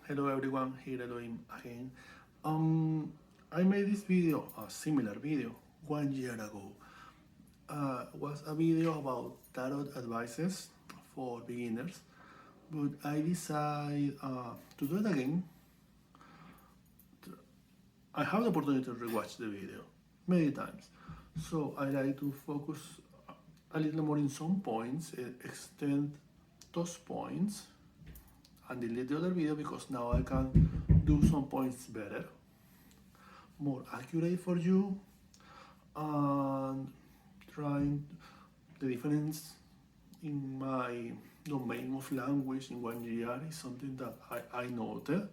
Hello everyone, here Elohim again. I made this video, a similar video, 1 year ago. Was a video about tarot advices for beginners, but I decided to do it again. I have the opportunity to rewatch the video many times, so I like to focus a little more in some points, extend those points, and delete the other video because now I can do some points better, more accurate for you, and trying the difference in my domain of language in 1 year is something that I noted.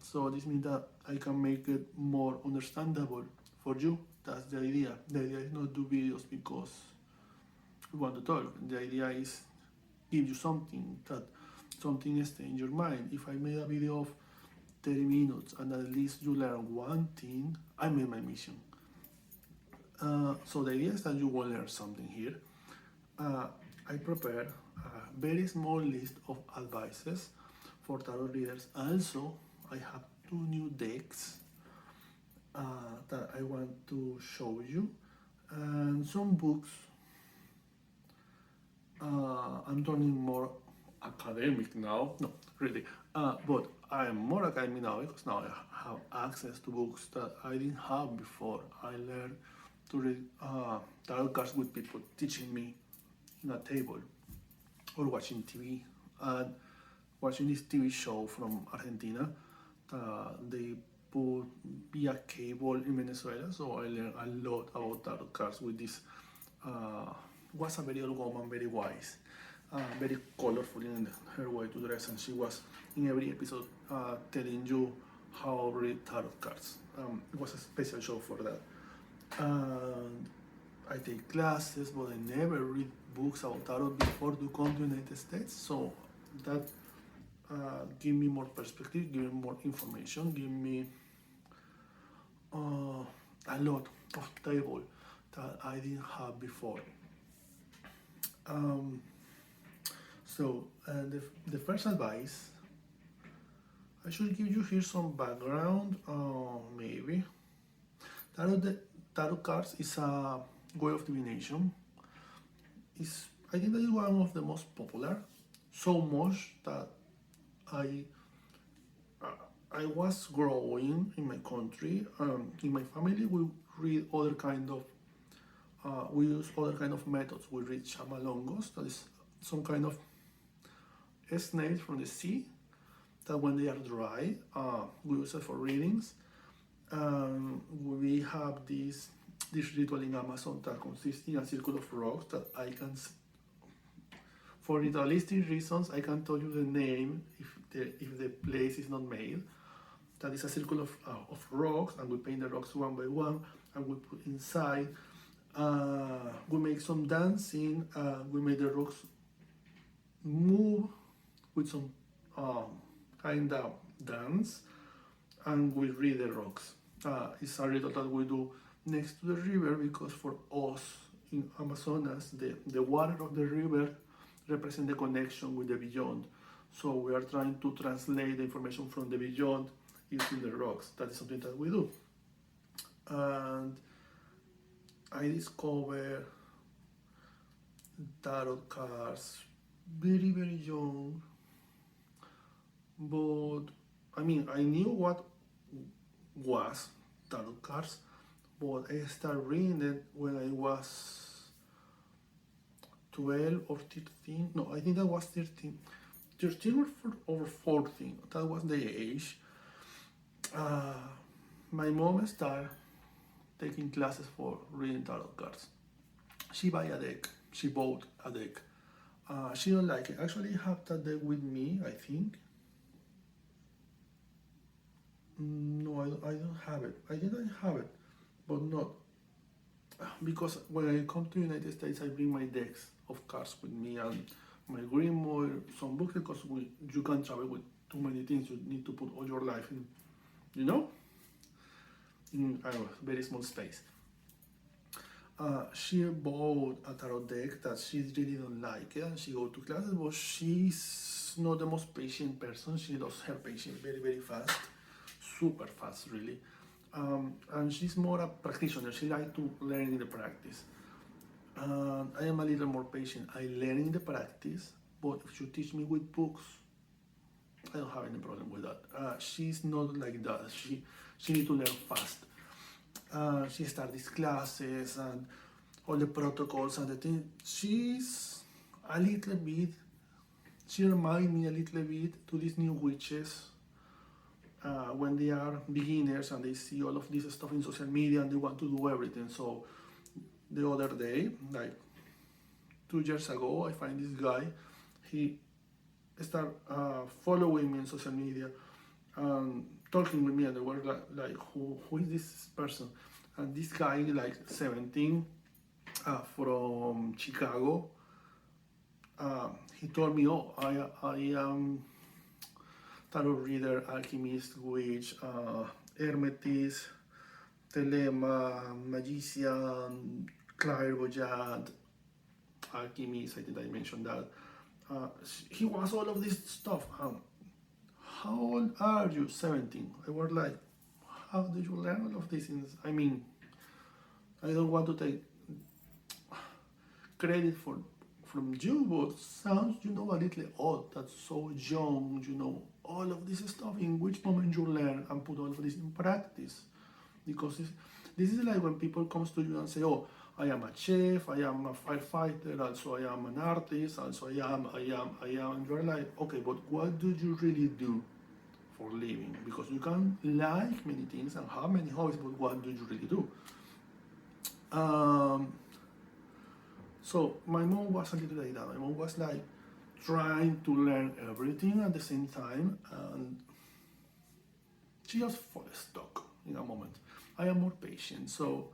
So this means that I can make it more understandable for you. That's the idea. The idea is not do videos because we want to talk. The idea is give you something stay in your mind. If I made a video of 30 minutes and at least you learn one thing, I made my mission. So the idea is that you will learn something here. I prepared a very small list of advices for tarot readers. Also, I have two new decks that I want to show you, and some books. I'm turning more academic now. No, really. But I am more academic now because now I have access to books that I didn't have before. I learned to read tarot cards with people teaching me in a table or watching TV. And watching this TV show from Argentina, they put via cable in Venezuela, so I learned a lot about tarot cards with this. Was a very old woman, very wise, very colorful in her way to dress, and she was in every episode telling you how to read tarot cards. It was a special show for that. And I take classes, but I never read books about tarot before to come to the United States, so that give me more perspective, give me more information, give me a lot of table that I didn't have before. The first advice, I should give you here some background, maybe. Tarot cards is a way of divination. I think that is one of the most popular, so much that I was growing in my country. In my family, we read other kind of we use other kind of methods. We read chamalongos, that is some kind of snails from the sea that when they are dry, we use it for readings. We have this ritual in Amazon that consists in a circle of rocks that I can, for ritualistic reasons, I can tell you the name if the place is not made. That is a circle of rocks, and we paint the rocks one by one, and we put inside. We make some dancing, we make the rocks move with some kind of dance, and we read the rocks. It's a ritual that we do next to the river because for us in Amazonas, the water of the river represents the connection with the beyond. So we are trying to translate the information from the beyond using the rocks. That is something that we do. And I discovered tarot cards very, very young, but I knew what was tarot cards, but I started reading it when I was 12 or 13. No, I think I was 13 or 14. That was the age. My mom started taking classes for reading tarot cards. She bought a deck. She don't like it. Actually, I have that deck with me, I think. No, I don't have it. I didn't have it, but not. Because when I come to the United States, I bring my decks of cards with me and my grimoire, some books, because you can't travel with too many things. You need to put all your life in, in a very small space. She bought a tarot deck that she really don't like it, and she go to classes, but she's not the most patient person. She does her patient very, very fast, super fast, really. And she's more a practitioner. She like to learn in the practice. I am a little more patient. I learn in the practice, but if you teach me with books, I don't have any problem with that. She's not like that. She need to learn fast. She start these classes and all the protocols and the thing. She's a little bit. She reminds me a little bit to these new witches when they are beginners and they see all of this stuff in social media and they want to do everything. So the other day, like 2 years ago, I find this guy. He start following me on social media and talking with me, and they were like who is this person? And this guy, like 17, from Chicago, he told me, oh, I am tarot reader, alchemist, witch, hermetist, telema, magician, clairvoyant, alchemist, I think I mentioned that. He was all of this stuff. How old are you? 17. I was like, how did you learn all of these things? I mean, I don't want to take credit from you, but sounds, a little odd. That's so young, all of this stuff. In which moment you learn and put all of this in practice? Because this is like when people comes to you and say, oh, I am a chef, I am a firefighter, also I am an artist, also I am. And you're like, okay, but what do you really do for living? Because you can like many things and have many hobbies, but what do you really do? So my mom was a little like that. My mom was like trying to learn everything at the same time, and she just fell stuck in a moment. I am more patient, so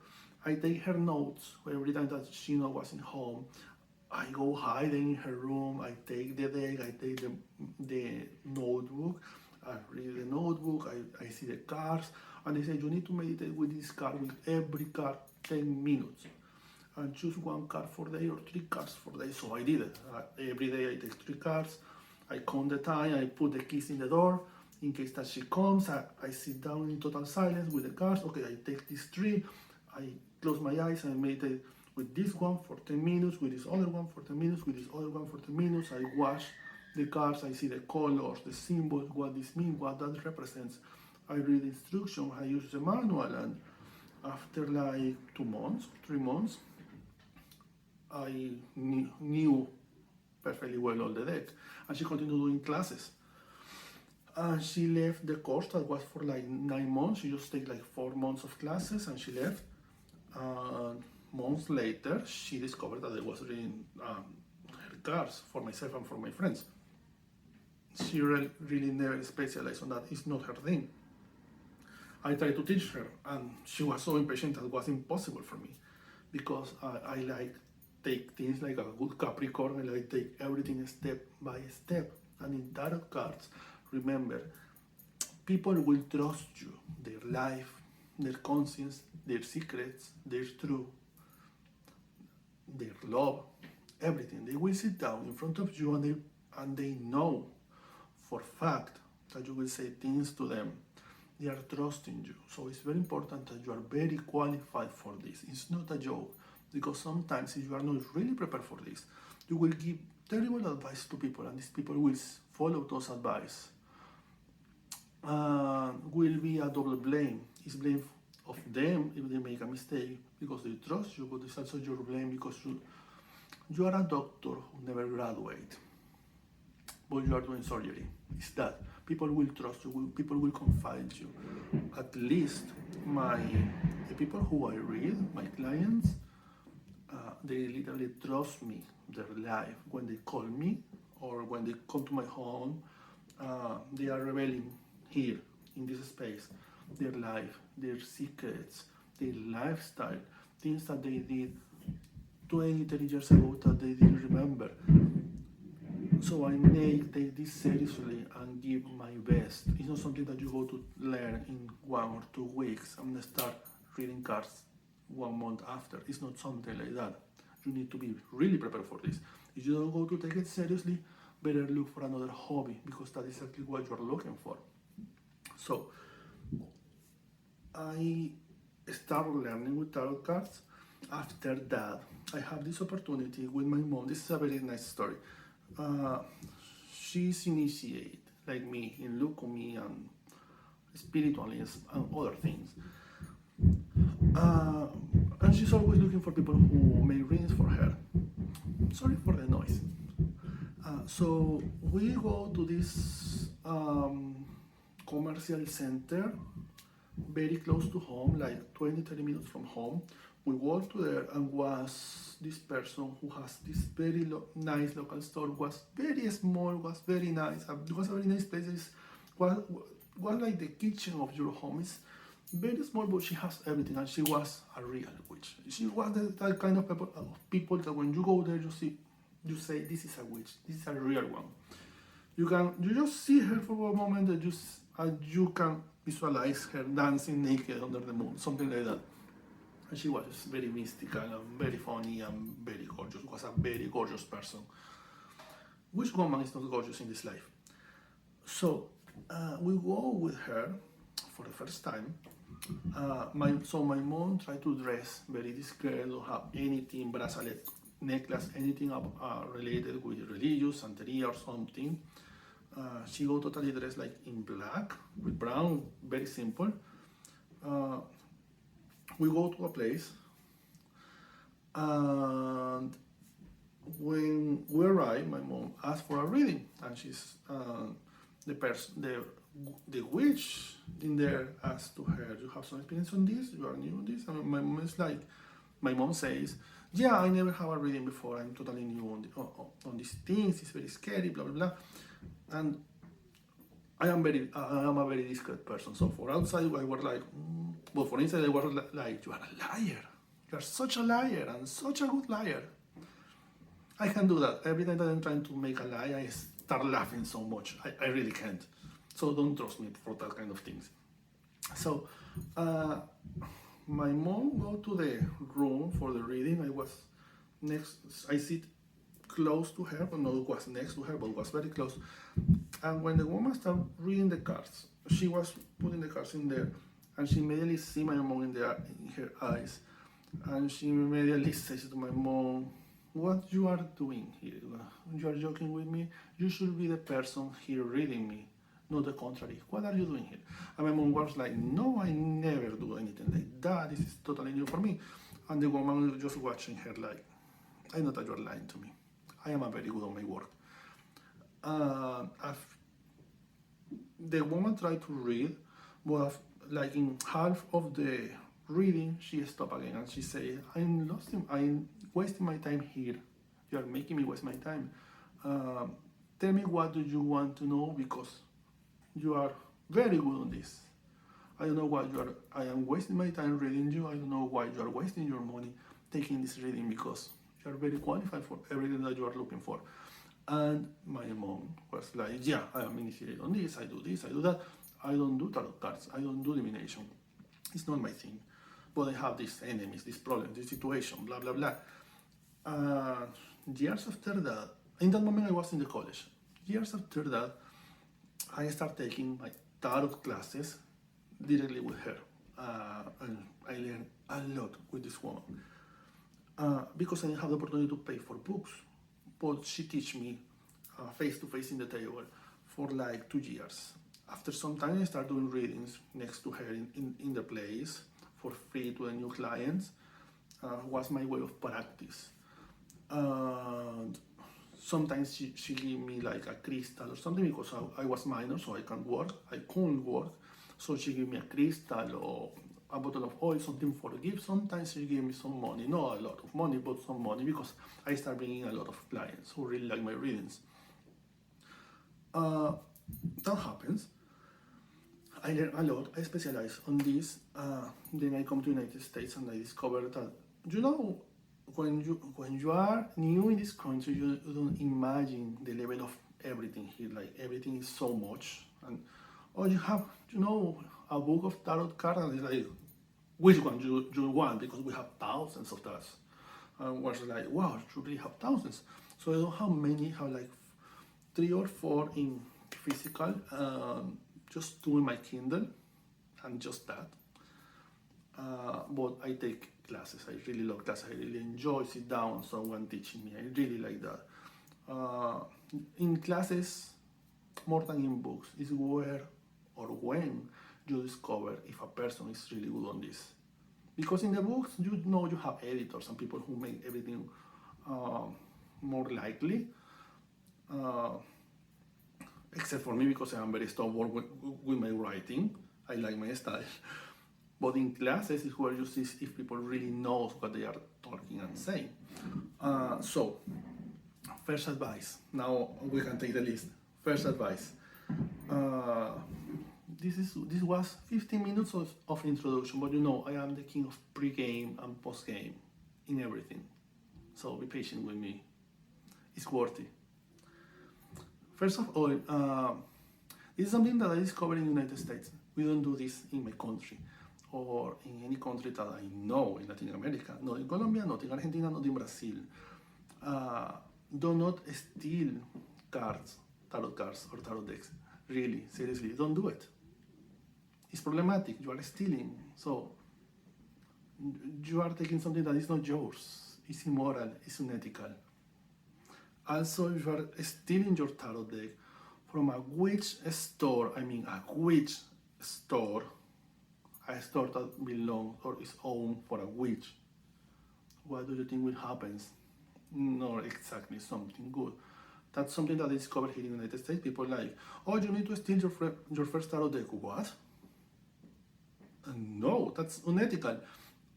I take her notes every time that she wasn't home. I go hide in her room. I take the deck. I take the notebook. I read the notebook. I see the cards, and they say you need to meditate with this card, with every card 10 minutes, and choose one card for the day or 3 cards for the day. So I did it. Every day I take 3 cards. I count the time. I put the keys in the door. In case that she comes, I sit down in total silence with the cards. Okay, I take these 3. I close my eyes and meditate with this one for 10 minutes, with this other one for 10 minutes, with this other one for 10 minutes. I watch the cards, I see the colors, the symbols, what this means, what that represents. I read the instruction, I use the manual, and after like 2 months, 3 months, I knew perfectly well all the deck. And she continued doing classes. And she left the course that was for like 9 months. She just take like 4 months of classes and she left. Months later, she discovered that I was reading her cards for myself and for my friends. She really never specialized on that. It's not her thing. I tried to teach her, and she was so impatient that it was impossible for me, because I like take things like a good Capricorn. I like take everything step by step. And in tarot cards, remember, people will trust you, their life, their conscience, their secrets, their truth, their love, everything. They will sit down in front of you and they know for fact that you will say things to them. They are trusting you. So it's very important that you are very qualified for this. It's not a joke, because sometimes if you are not really prepared for this, you will give terrible advice to people, and these people will follow those advice. Will be a double blame. It's blame of them if they make a mistake because they trust you, but it's also your blame because you are a doctor who never graduate, but you are doing surgery. It's that people will trust you, people will confide you. At least the people who I read, my clients, they literally trust me, their life. When they call me or when they come to my home, they are revealing here in this space their life, their secrets, their lifestyle, things that they did 20, 30 years ago that they didn't remember. So I take this seriously and give my best. It's not something that you go to learn in 1 or 2 weeks. I'm gonna start reading cards 1 month after. It's not something like that. You need to be really prepared for this. If you don't go to take it seriously, better look for another hobby, because that is exactly what you're looking for. So I started learning with tarot cards. After that, I have this opportunity with my mom. This is a very nice story. She's initiated, like me, in leukemia and spiritualism and other things. And she's always looking for people who make readings for her. Sorry for the noise. So we go to this commercial center very close to home, like 20-30 minutes from home. We walked to there, and was this person who has this very nice local store, was very small, was very nice. It was a very nice place. It was like the kitchen of your home. It's very small, but she has everything, and she was a real witch. She was that kind of people that when you go there, you say, this is a witch, this is a real one. You just see her for a moment, and you can visualize her dancing naked under the moon, something like that. And she was very mystical and very funny and very gorgeous. Was a very gorgeous person. Which woman is not gorgeous in this life? So we go with her for the first time. My mom tried to dress very discreet, don't have anything, bracelet, necklace, anything related with religious, Santeria or something. She go totally dressed like in black with brown, very simple. We go to a place, and when we arrive, my mom asked for a reading, and she's the witch in there asked to her, "You have some experience on this? You are new on this?" And my mom says, "Yeah, I never have a reading before. I'm totally new on these things. It's very scary, blah blah blah." And I am a very discreet person. So for outside, I was like, but for inside, I was like, "You are a liar. You are such a liar and such a good liar." I can do that. Every time that I'm trying to make a lie, I start laughing so much. I really can't. So don't trust me for that kind of things. So my mom go to the room for the reading. I sit close to her, but not was next to her, but was very close. And when the woman started reading the cards, she was putting the cards in there, and she immediately see my mom in her eyes, and she immediately says to my mom, "What you are doing here? You are joking with me? You should be the person here reading me, not the contrary. What are you doing here?" And my mom was like, "No, I never do anything like that. This is totally new for me." And the woman was just watching her like, "I know that you are lying to me. I am very good on my work." The woman tried to read, but like in half of the reading, she stopped again, and she said, I'm wasting my time here. You are making me waste my time. Tell me, what do you want to know? Because you are very good on this. I don't know why I am wasting my time reading you. I don't know why you are wasting your money taking this reading, because you are very qualified for everything that you are looking for. And my mom was like, "Yeah, I am initiated on this, I do that. I don't do tarot cards, I don't do divination. It's not my thing. But I have these enemies, this problem, this situation, blah, blah, blah." Years after that, in that moment I was in the college. Years after that, I started taking my tarot classes directly with her. And I learned a lot with this woman. Because I didn't have the opportunity to pay for books. But she teach me face to face in the table for like 2 years. After some time, I started doing readings next to her in the place for free to the new clients. Was my way of practice. Sometimes she gave me like a crystal or something, because I was minor, so I couldn't work. So she gave me a crystal or a bottle of oil, something for the gift. Sometimes she gave me some money, not a lot of money, but some money, because I started bringing a lot of clients who really like my readings. That happens. I learn a lot. I specialize on this. Then I come to the United States, and I discovered that, when you are new in this country, you don't imagine the level of everything here. Like, everything is so much, and you have a book of tarot cards, and it's like, which one you want, because we have thousands of that. And was like, wow, you really have thousands. So I don't have many, have like 3 or 4 in physical, just 2 in my Kindle, and just that. But I take classes. I really love classes. I really enjoy sit down, someone teaching me. I really like that. In classes, more than in books, is where or when you discover if a person is really good on this. Because in the books, you know you have editors and people who make everything more likely. Except for me, because I am very stubborn with my writing. I like my style. But in classes is where you see if people really know what they are talking and saying. So, first advice. Now we can take the list. First advice. This was 15 minutes of introduction, but you know I am the king of pre-game and post-game in everything. So be patient with me. It's worthy. First of all, this is something that I discovered in the United States. We don't do this in my country or in any country that I know in Latin America. Not in Colombia, not in Argentina, not in Brazil. Do not steal cards, tarot cards or tarot decks. Really, seriously, don't do it. It's problematic. You are stealing. So you are taking something that is not yours. It's immoral. It's unethical. Also, you are stealing your tarot deck from a witch store. I mean, a witch store. A store that belongs or is owned for a witch. What do you think will happen? Not exactly something good. That's something that I discovered here in the United States. People like, oh, you need to steal your first tarot deck. What? No, that's unethical.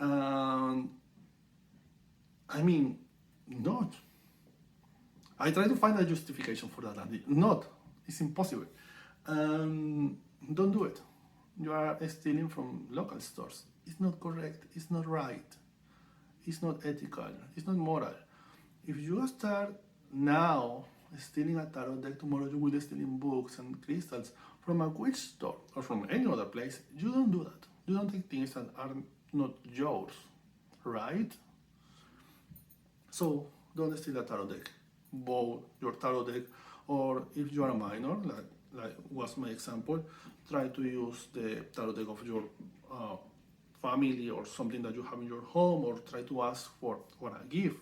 I mean, not. I try to find a justification for that. Not. It's impossible. Don't do it. You are stealing from local stores. It's not correct. It's not right. It's not ethical. It's not moral. If you start now stealing a tarot deck, tomorrow you will be stealing books and crystals from a witch store or from any other place. You don't do that. You don't take things that are not yours, right? So don't steal a tarot deck. Borrow your tarot deck, or if you are a minor, like was my example, try to use the tarot deck of your family or something that you have in your home, or try to ask for a gift.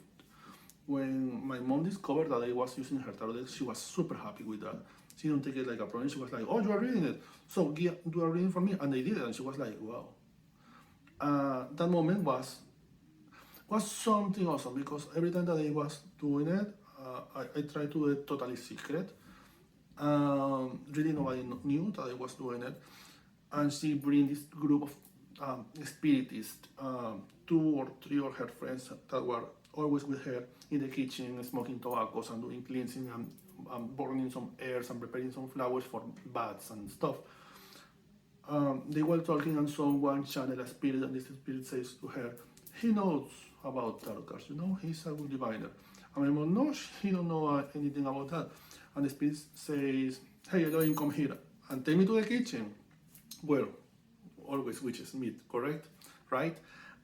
When my mom discovered that I was using her tarot deck, she was super happy with that. She didn't take it like a problem. She was like, oh, you are reading it, so do a reading for me. And I did it, and she was like, wow. That moment was something awesome, because every time that I was doing it, I tried to do it totally secret. Really nobody knew that I was doing it. And she bring this group of spiritists, 2 or 3 of her friends that were always with her in the kitchen, smoking tobaccos and doing cleansing and burning some airs and preparing some flowers for baths and stuff. They were talking, and someone channeled a spirit, and this spirit says to her, he knows about tarot cards, you know, he's a good diviner. And my mom, no, he don't know anything about that. And the spirit says, hey, Llewellyn, come here and take me to the kitchen. Well, always witches meet, correct? Right?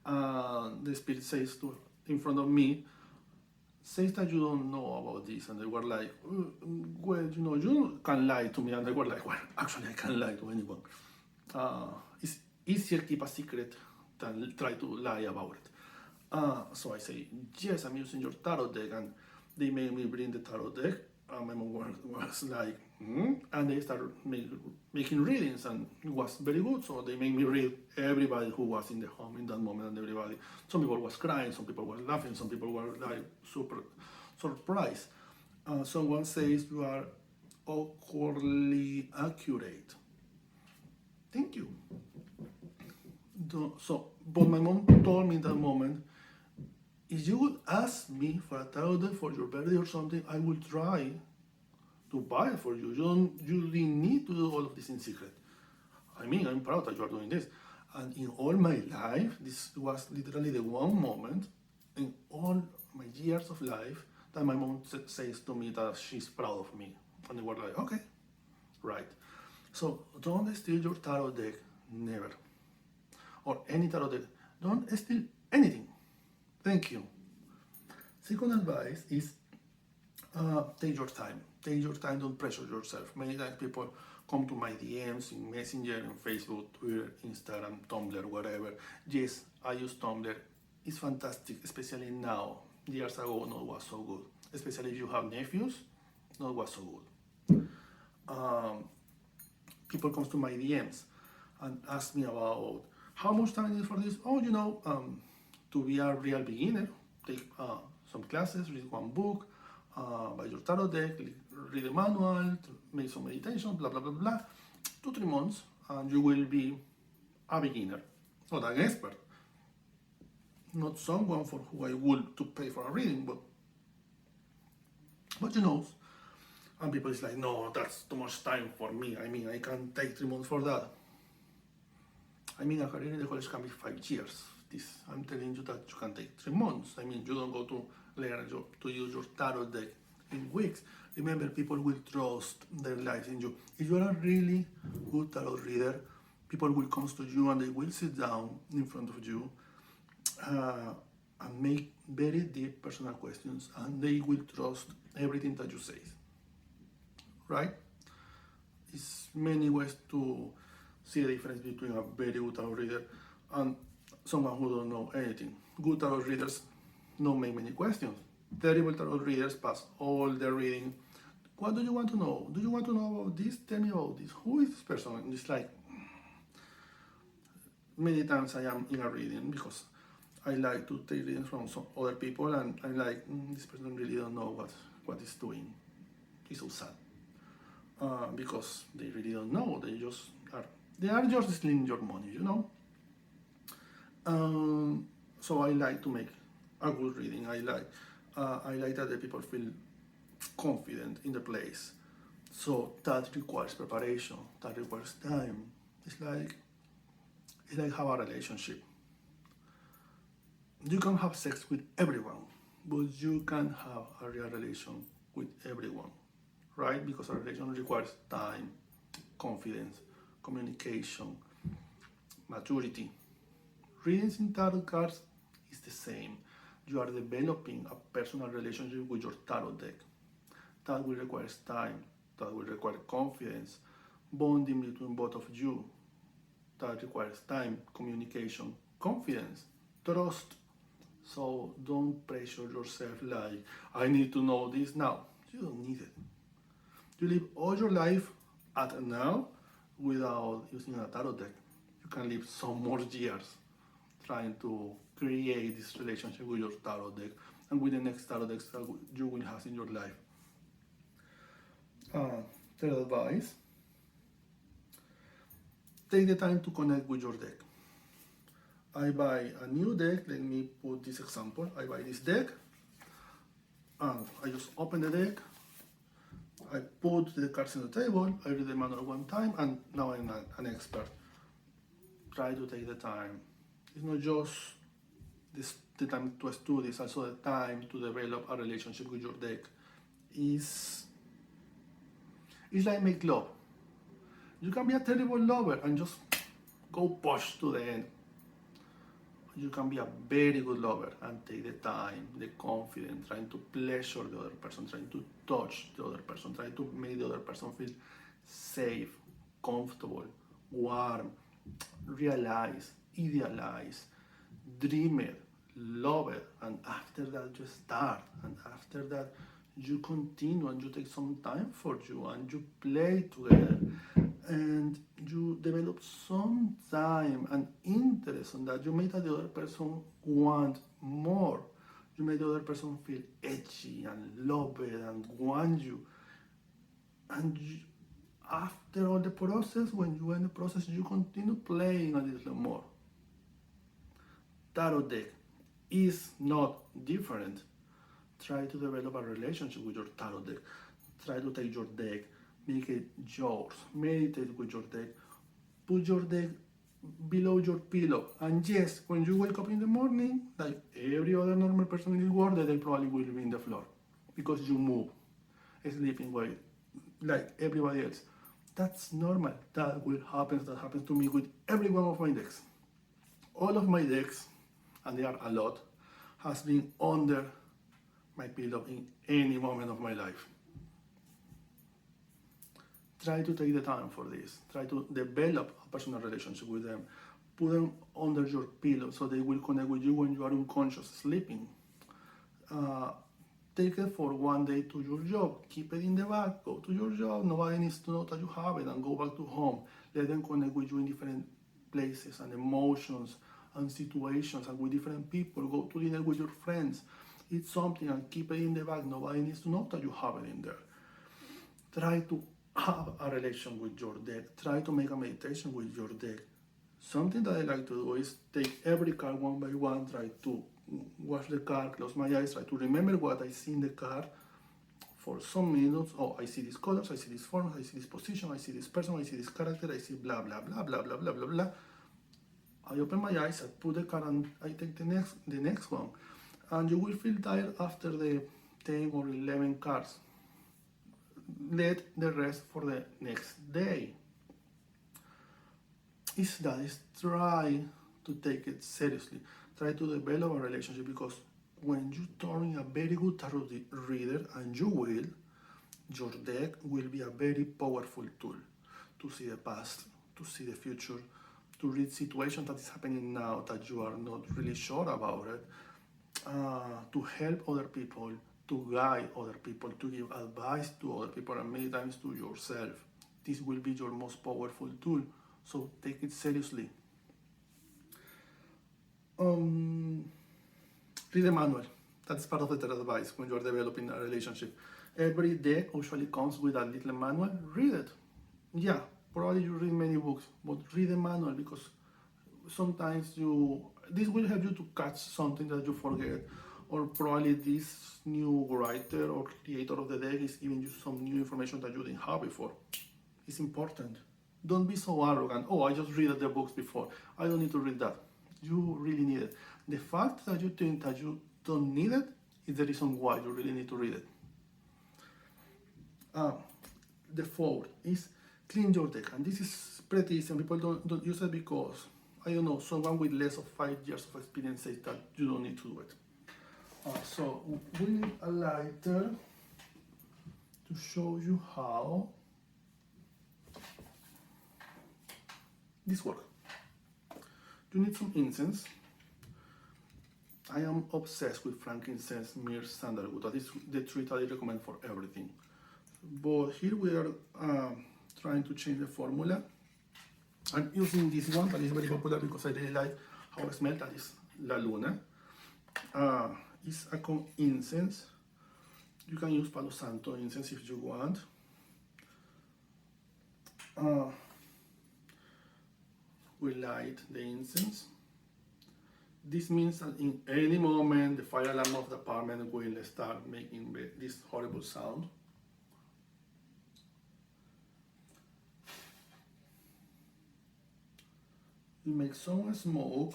The spirit says in front of me, says that you don't know about this. And they were like, well, you know, you can lie to me. And they were like, well, actually, I can't lie to anyone. It's easier to keep a secret than try to lie about it. So I say, yes, I'm using your tarot deck. And they made me bring the tarot deck. My mom was like, and they started making readings, and it was very good. So they made me read everybody who was in the home in that moment, and everybody. Some people was crying, some people were laughing, some people were like super surprised. Someone says you are awkwardly accurate. Thank you. But my mom told me in that moment, if you would ask me for a tarot deck for your birthday or something, I will try to buy it for you. You really need to do all of this in secret. I mean, I'm proud that you are doing this. And in all my life, this was literally the one moment in all my years of life that my mom says to me that she's proud of me. And they were like, okay, right. So don't steal your tarot deck, never. or any tarot deck. Don't steal anything. Thank you. Second advice is take your time. Take your time, don't pressure yourself. Many times people come to my DMs in Messenger, in Facebook, Twitter, Instagram, Tumblr, whatever. Yes, I use Tumblr. It's fantastic, especially now. Years ago, not was so good. Especially if you have nephews, not was so good. People come to my DMs and ask me about how much time I need for this. Oh, to be a real beginner, take some classes, read one book, buy your tarot deck, read the manual, make some meditation, blah, blah, blah, blah. 2-3 months, and you will be a beginner, not an expert. Not someone for who I would to pay for a reading, but and people is like, no, that's too much time for me. I mean, I can't take 3 months for that. I mean, a career in the college can be 5 years. I'm telling you that you can take 3 months. I mean, you don't go to learn to use your tarot deck in weeks. Remember, people will trust their lives in you. If you are a really good tarot reader, people will come to you and they will sit down in front of you and make very deep personal questions, and they will trust everything that you say. Right? It's many ways to see the difference between a very good tarot reader and someone who don't know anything. Good tarot readers don't make many questions. Terrible tarot readers pass all their reading. What do you want to know? Do you want to know about this? Tell me about this. Who is this person? And it's like, many times I am in a reading because I like to take readings from some other people, and I'm like, this person really don't know what is doing. It's so sad. Because they really don't know. They are just stealing your money, So I like to make a good reading. I like that the people feel confident in the place. So that requires preparation. That requires time. It's like have a relationship. You can have sex with everyone, but you can have a real relation with everyone, right? Because a relation requires time, confidence, communication, maturity. Readings in tarot cards is the same. You are developing a personal relationship with your tarot deck. That will require time, that will require confidence, bonding between both of you. That requires time, communication, confidence, trust. So don't pressure yourself like, I need to know this now. You don't need it. You live all your life at now without using a tarot deck. You can live some more years trying to create this relationship with your tarot deck and with the next tarot decks that you will have in your life. Third advice, take the time to connect with your deck. I buy a new deck. Let me put this example. I buy this deck, and I just open the deck. I put the cards on the table. I read the manual one time, and now I'm an expert. Try to take the time. It's not just the time to study, it's also the time to develop a relationship with your deck. It's like make love. You can be a terrible lover and just go push to the end. You can be a very good lover and take the time, the confidence, trying to pleasure the other person, trying to touch the other person, trying to make the other person feel safe, comfortable, warm, realize, idealize, dream it, love it, and after that you start, and after that you continue and you take some time for you and you play together and you develop some time and interest on that. You make the other person want more. You make the other person feel edgy and love it and want you. And after all the process, when you end the process, you continue playing a little more. Tarot deck is not different. Try to develop a relationship with your tarot deck. Try to take your deck, make it yours. Meditate with your deck. Put your deck below your pillow. And yes, when you wake up in the morning, like every other normal person in the world, the deck probably will be in the floor because you move, sleeping way, like everybody else. That's normal. That will happen. That happens to me with every one of my decks. All of my decks, and there are a lot, has been under my pillow in any moment of my life. Try to take the time for this. Try to develop a personal relationship with them. Put them under your pillow so they will connect with you when you are unconscious, sleeping. Take it for one day to your job. Keep it in the bag. Go to your job. Nobody needs to know that you have it, and go back to home. Let them connect with you in different places and emotions and situations and with different people. Go to dinner with your friends. Eat something and keep it in the bag. Nobody needs to know that you have it in there. Try to have a relation with your deck. Try to make a meditation with your deck. Something that I like to do is take every card one by one, try to watch the card, close my eyes, try to remember what I see in the card for some minutes. Oh, I see these colors, I see these forms, I see this position, I see this person, I see this character, I see blah, blah, blah, blah, blah, blah, blah, blah. I open my eyes, I put the card and I take the next one. And you will feel tired after the 10 or 11 cards. Let the rest for the next day. Is try to take it seriously. Try to develop a relationship, because when you turn a very good tarot reader, and you will, your deck will be a very powerful tool to see the past, to see the future, to read situations that is happening now that you are not really sure about it, to help other people, to guide other people, to give advice to other people, and many times to yourself. This will be your most powerful tool, so take it seriously. Read the manual. That's part of the tarot advice when you are developing a relationship. Every deck usually comes with a little manual. Read it. Yeah, probably you read many books, but read the manual, because sometimes this will help you to catch something that you forget, or probably this new writer or creator of the deck is giving you some new information that you didn't have before. It's important. Don't be so arrogant. Oh, I just read the books before. I don't need to read that. You really need it. The fact that you think that you don't need it is the reason why you really need to read it. The fourth is clean your deck. And this is pretty easy, and people don't use it because, I don't know, someone with less of 5 years of experience says that you don't need to do it. So we need a lighter to show you how this works. You need some incense. I am obsessed with frankincense, myrrh, sandalwood. That is the three that I recommend for everything. But here we are trying to change the formula. I'm using this one that is very popular because I really like how it smells. That is La Luna. It's a incense. You can use Palo Santo incense if you want. We light the incense. This means that in any moment the fire alarm of the apartment will start making this horrible sound. You make some smoke.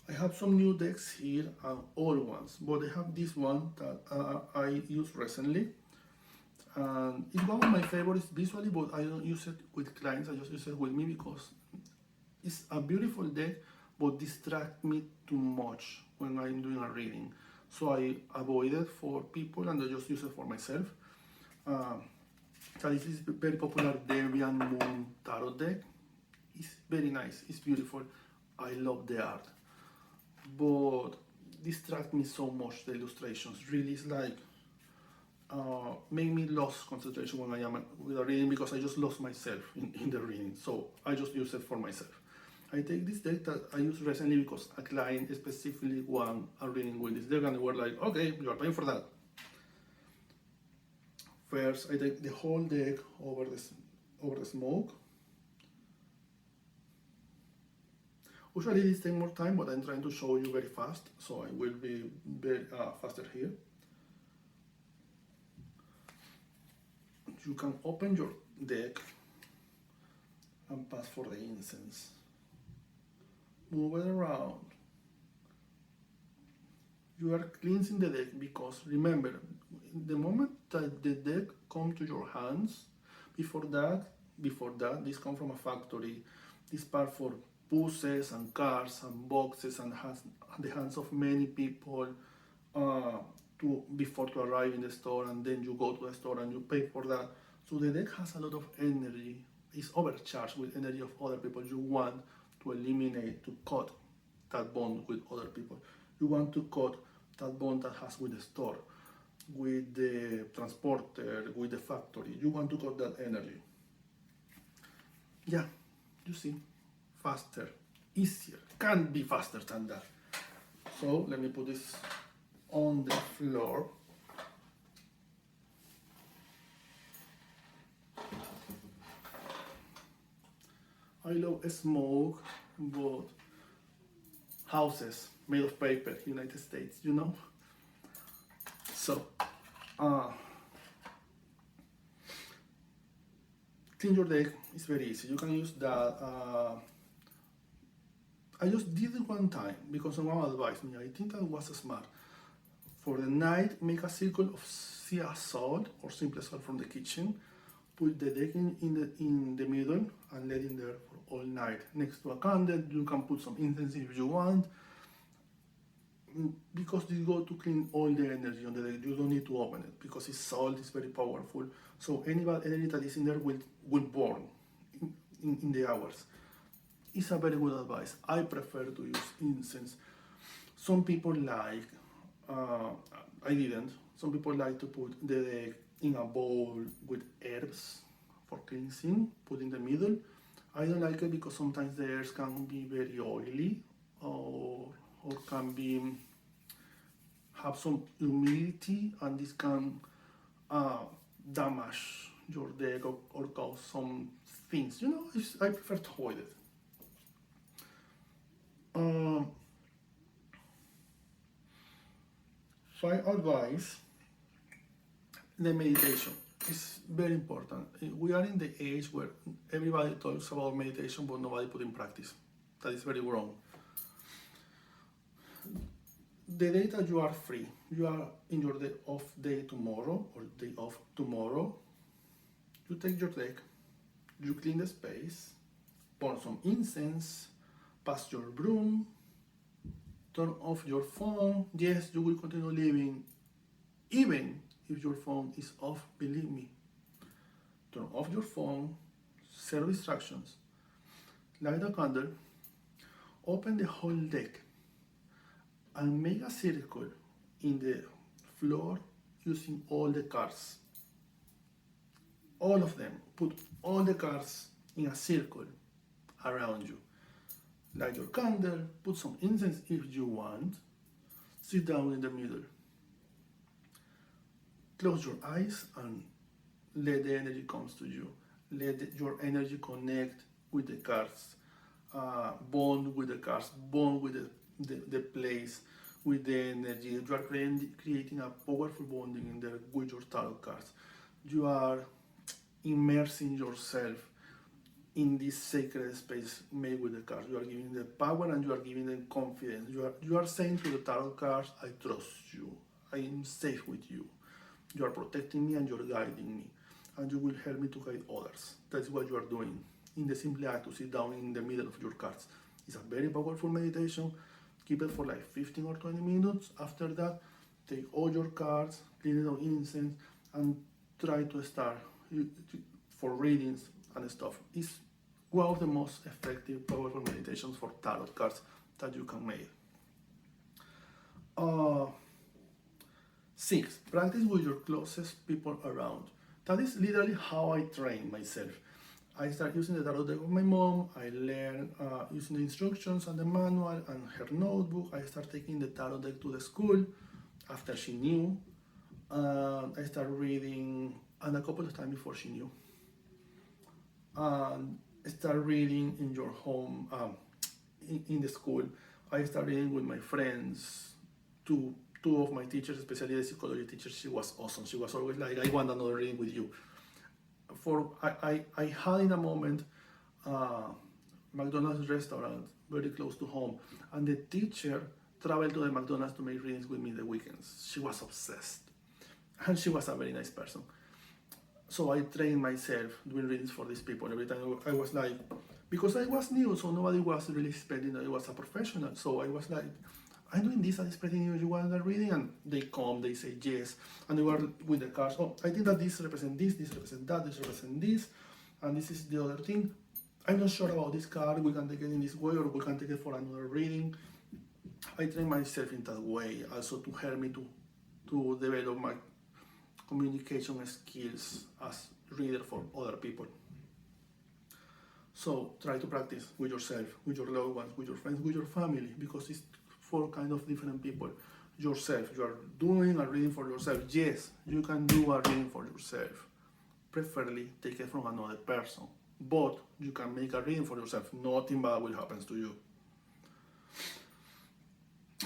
I have some new decks here and old ones, but I have this one that I used recently. And it's one of my favorites visually, but I don't use it with clients. I just use it with me because it's a beautiful deck, but distract me too much when I'm doing a reading. So I avoid it for people and I just use it for myself. So this is a very popular Deviant Moon Tarot deck. It's very nice, it's beautiful. I love the art, but distract me so much, the illustrations. Really, it's like make me lose concentration when I am with a reading, because I just lost myself in the reading. So I just use it for myself. I take this deck that I used recently because a client specifically want a reading with this deck, and they were like, okay, you are paying for that. First, I take the whole deck over the smoke. Usually this takes more time, but I'm trying to show you very fast, so I will be very faster here. You can open your deck and pass for the incense. Move it around. You are cleansing the deck because, remember, the moment that the deck comes to your hands, before that, this comes from a factory. This part for buses and cars and boxes and has the hands of many people uh, to arrive in the store, and then you go to the store and you pay for that. So the deck has a lot of energy, is overcharged with energy of other people. You want to eliminate, to cut that bond with other people. You want to cut that bond that has with the store, with the transporter, with the factory. You want to cut that energy. Yeah, you see, faster, easier, can't be faster than that. So let me put this on the floor. I love smoke, but houses made of paper, United States, you know? So, clean your deck is very easy. You can use that. I just did it one time because someone advised me. I think that was smart. For the night, make a circle of sea salt or simple salt from the kitchen. Put the deck in the middle and let it there for all night. Next to a candle, you can put some incense if you want. Because you go to clean all the energy on the deck, you don't need to open it because it's salt, is very powerful. So any bad energy that is in there will burn in the hours. It's a very good advice. I prefer to use incense. Some people like, I didn't, some people like to put the deck in a bowl with herbs for cleansing, put in the middle. I don't like it because sometimes the herbs can be very oily or can be have some humidity, and this can damage your deck or cause some things. You know, I prefer to avoid it. So I advise the meditation. It's very important. We are in the age where everybody talks about meditation, but nobody put in practice. That is very wrong. The day that you are free, you are in your day off day tomorrow or day off tomorrow, you take your deck, you clean the space, burn some incense, pass your broom, turn off your phone. Yes, you will continue living even if your phone is off, believe me. Turn off your phone, zero distractions, light a candle, open the whole deck, and make a circle in the floor using all the cards. All of them. Put all the cards in a circle around you. Light your candle, put some incense if you want, sit down in the middle. Close your eyes and let the energy comes to you. Let your energy connect with the cards, bond with the cards, bond with the place, with the energy. You are creating a powerful bonding in there with your tarot cards. You are immersing yourself in this sacred space made with the cards. You are giving them power and you are giving them confidence. You are saying to the tarot cards, I trust you. I am safe with you. You are protecting me and you are guiding me. And you will help me to guide others. That's what you are doing. In the simple act to sit down in the middle of your cards. It's a very powerful meditation. Keep it for like 15 or 20 minutes. After that, take all your cards, clean it on incense, and try to start for readings and stuff. It's one of the most effective, powerful meditations for tarot cards that you can make. 6. Practice with your closest people around. That is literally how I train myself. I start using the tarot deck of my mom. I learn using the instructions and the manual and her notebook. I start taking the tarot deck to the school after she knew. I start reading, and a couple of times before she knew. And I start reading in your home, in the school. I start reading with my friends. Two of my teachers, especially the psychology teacher, she was awesome. She was always like, I want another reading with you. I had in a moment McDonald's restaurant very close to home, and the teacher traveled to the McDonald's to make readings with me the weekends. She was obsessed, and she was a very nice person. So I trained myself doing readings for these people. Every time I was like, because I was new, so nobody was really expecting that I was a professional. So I was like, I'm doing this, I'm expecting you want a reading, and they come, they say yes, and they were with the cards. Oh, I think that this represents this represents that, this represents this, and this is the other thing. I'm not sure about this card. We can take it in this way, or we can take it for another reading. I train myself in that way, also to help me to develop my communication skills as reader for other people. So try to practice with yourself, with your loved ones, with your friends, with your family, because it's for kind of different people. Yourself, you are doing a reading for yourself. Yes, you can do a reading for yourself. Preferably take it from another person, but you can make a reading for yourself. Nothing bad will happen to you.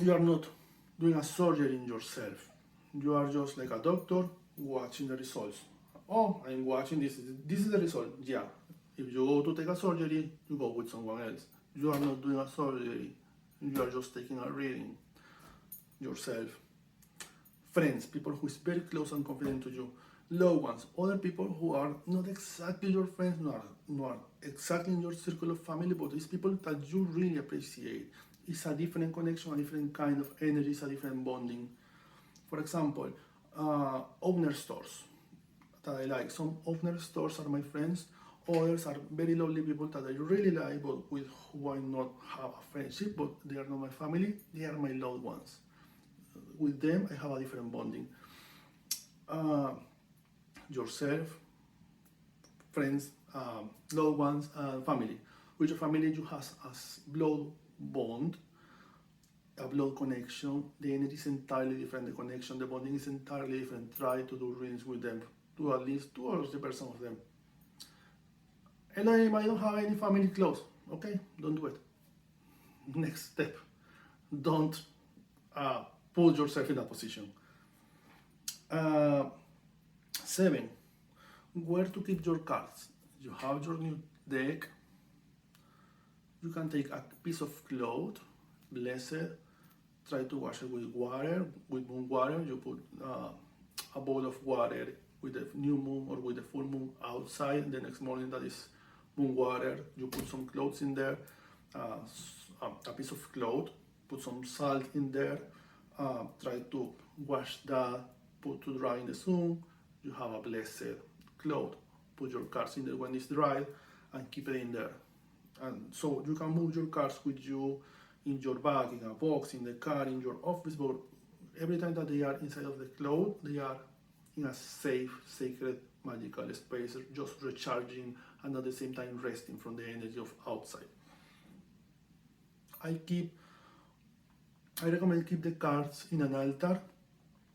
You are not doing a surgery in yourself. You are just like a doctor watching the results. Oh, I'm watching this. This is the result. Yeah. If you go to take a surgery, you go with someone else. You are not doing a surgery. You are just taking a reading yourself. Friends, people who is very close and confident to you. Loved ones, other people who are not exactly your friends, not exactly in your circle of family, but these people that you really appreciate. It's a different connection, a different kind of energy, it's a different bonding. For example, owner stores that I like. Some owner stores are my friends. Others are very lovely people that I really like, but with who I not have a friendship, but they are not my family, they are my loved ones. With them, I have a different bonding. Yourself, friends, loved ones, and family. With your family, you have a blood bond, a blood connection. The energy is entirely different, the connection, the bonding is entirely different. Try to do readings with them, to at least 2 or 3% of them. And I don't have any family close. Okay, don't do it. Next step, don't put yourself in that position. 7, where to keep your cards. You have your new deck. You can take a piece of cloth, bless it, try to wash it with water, with moon water. You put a bowl of water with the new moon or with the full moon outside. The next morning, that is moon water. You put some clothes in there, a piece of cloth, put some salt in there, try to wash that, put to dry in the sun. You have a blessed cloth. Put your cards in there when it's dry and keep it in there. And so you can move your cards with you in your bag, in a box, in the car, in your office, but every time that they are inside of the cloth, they are in a safe, sacred, magical space, just recharging and at the same time resting from the energy of outside. I recommend keep the cards in an altar.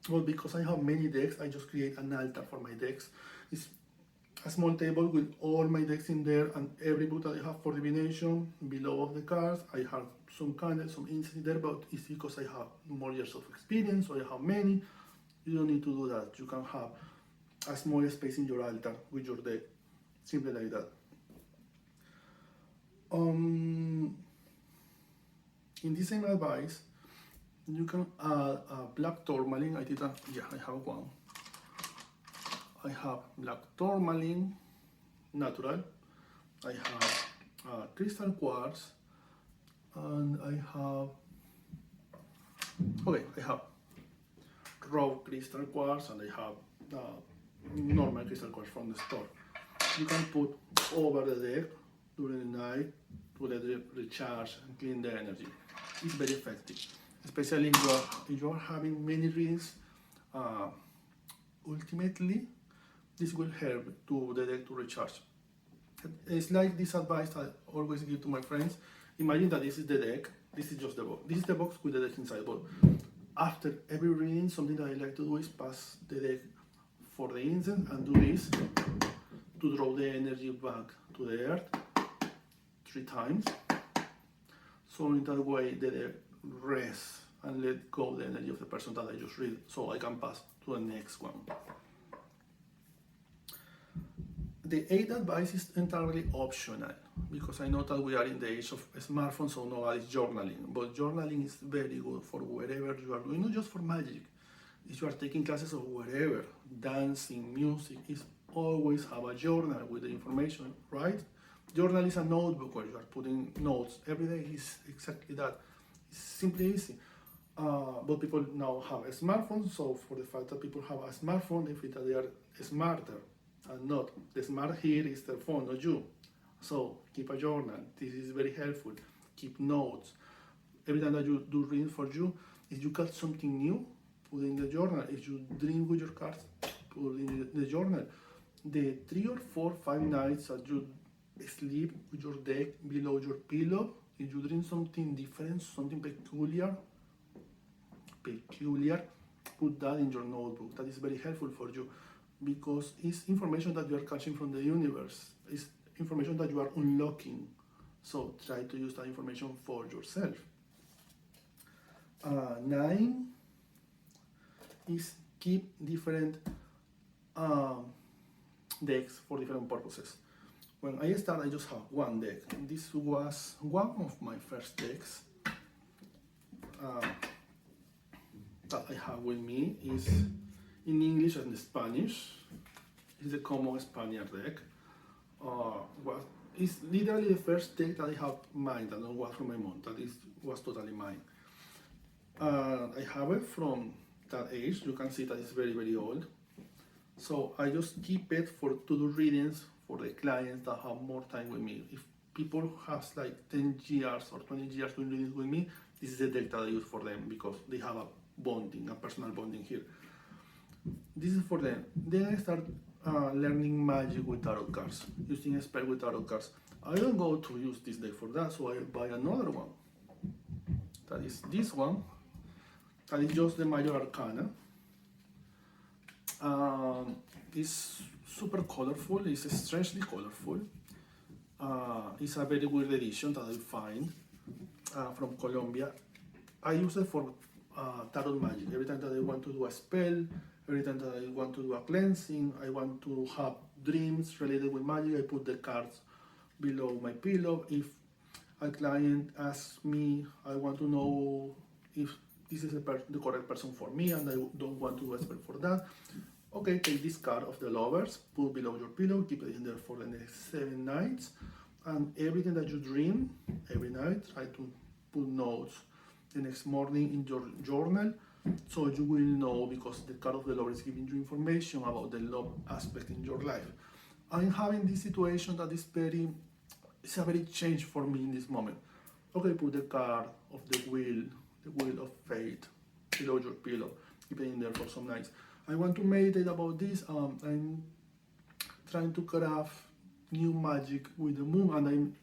Well, because I have many decks, I just create an altar for my decks. It's a small table with all my decks in there and every book that I have for divination. Below of the cards, I have some candles, some incense there, but it's because I have more years of experience, so I have many. You don't need to do that. You can have a small space in your altar with your deck, simply like that. In the same advice, you can add black tourmaline. I have one. I have black tourmaline, natural. I have crystal quartz, and I have raw crystal quartz, and I have normal crystal quartz from the store. You can put over the deck during the night to let it recharge and clean the energy. It's very effective, especially if you are having many readings. Ultimately, this will help to the deck to recharge. It's like this advice I always give to my friends. Imagine that this is the deck, this is just the box. This is the box with the deck inside, but after every reading, something that I like to do is pass the deck for the incense and do this to draw the energy back to the earth 3 times. So in that way, the deck rests and let go the energy of the person that I just read, so I can pass to the next one. The 8th advice is entirely optional, because I know that we are in the age of smartphones, so nobody's journaling. But journaling is very good for wherever you are doing, not just for magic. If you are taking classes or wherever, dancing, music, is always have a journal with the information, right? Journal is a notebook where you are putting notes. Every day is exactly that. It's simply easy. But people now have a smartphone, so for the fact that people have a smartphone, if they are smarter and not. The smart here is the phone, not you. So keep a journal. This is very helpful. Keep notes. Every time that you do reading for you, if you got something new, put in the journal. If you drink with your cards, put in the journal. The 3 or 4, 5 nights that you sleep with your deck below your pillow, if you drink something different, something peculiar, put that in your notebook. That is very helpful for you because it's information that you are catching from the universe. It's information that you are unlocking. So try to use that information for yourself. 9 is keep different decks for different purposes. When I started, I just have one deck. This was one of my first decks that I have with me. Is in English and Spanish. It's a common Spaniard deck. It's literally the first deck that I have mine, that was from my mom. Was totally mine. I have it from that age. You can see that it's very, very old. So I just keep it to do readings for the clients that have more time with me. If people have like 10 years or 20 years doing readings with me, this is the deck that I use for them because they have a bonding, a personal bonding here. This is for them. Then I start learning magic with tarot cards, using a spell with tarot cards. I don't go to use this deck for that, so I buy another one. That is this one. That is just the Major Arcana. It's super colorful. It's strangely colorful. It's a very weird edition that I find from Colombia. I use it for tarot magic. Every time that I want to do a spell, every time that I want to do a cleansing, I want to have dreams related with magic, I put the cards below my pillow. If a client asks me, I want to know if this is the correct person for me and I don't want to do a spell for that. Okay, take this card of the Lovers, put below your pillow, keep it in there for the next 7 nights. And everything that you dream, every night, try to put notes the next morning in your journal, so you will know, because the card of the Lover is giving you information about the love aspect in your life. I'm having this situation that is it's a very change for me in this moment. Okay, put the card of the wheel of fate below your pillow, keep it in there for some nights. I want to meditate about this. I'm trying to craft new magic with the moon, and I'm